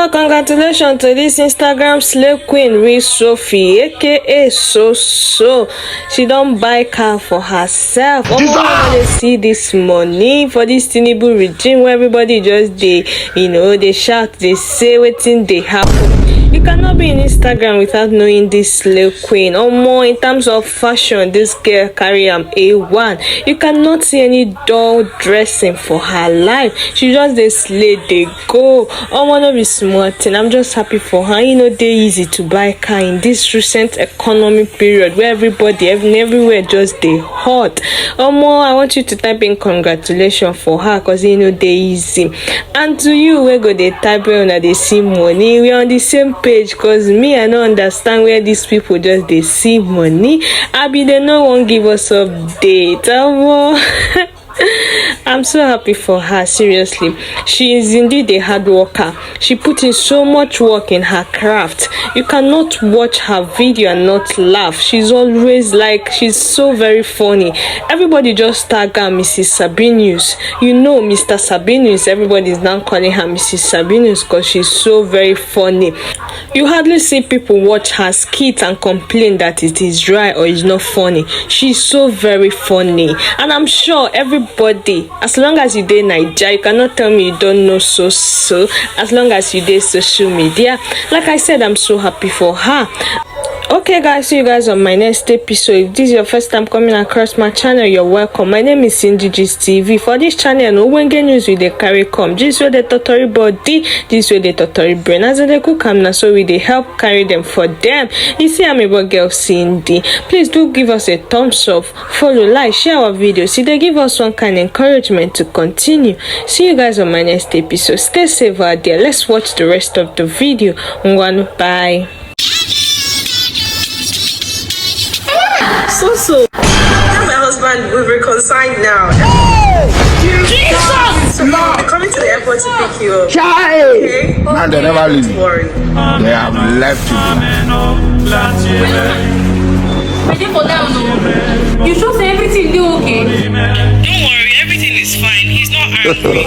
So congratulations to this Instagram slave queen, Sophie, aka Soso. She don't buy car for herself. They see this money for this Tinubu regime where everybody just they shout, they say wetin they happen. You cannot be in Instagram without knowing this slave queen. Or more in terms of fashion, this girl carry A1. You cannot see any dull dressing for her life. She just the slay they go. Oh, one of is small thing. I'm just happy for her. They easy to buy car in this recent economic period where everybody everywhere just they hot. Oh, more I want you to type in congratulations for her because they easy. And to you, we go they type when they see money. We on the same page because me I don't understand where these people just they see money. They no one give us update. I'm so happy for her, seriously. She is indeed a hard worker. She put in so much work in her craft. You cannot watch her video and not laugh. She's always she's so very funny. Everybody just tag her Mrs. Sabinus. Mr. Sabinus, everybody is now calling her Mrs. Sabinus because she's so very funny. You hardly see people watch her skit and complain that it is dry or is not funny. She's so very funny. And I'm sure everybody, as long as you dey naija, you cannot tell me you don't know so as long as you dey social media. Like I said, I'm so happy for her. Okay guys, see you guys on my next episode. If this is your first time coming across my channel, you're welcome. My name is Gist TV. For this channel, no one get news with the carry come. This way the totori body, this way the totori brain. As they cook am, so we they help carry them for them. You see, I'm a girl Cindy. Please do give us a thumbs up, follow, like, share our videos. See, they give us one kind of encouragement to continue. See you guys on my next episode. Stay safe out there. Let's watch the rest of the video. Bye. So, my husband will reconcile now. Hey! Jesus! So they're coming to the airport to pick you up. Child! Okay? And they never leave. Don't worry. They have left you. Waiting for them, no. You sure say everything is okay? Don't worry, everything is fine. He's not angry.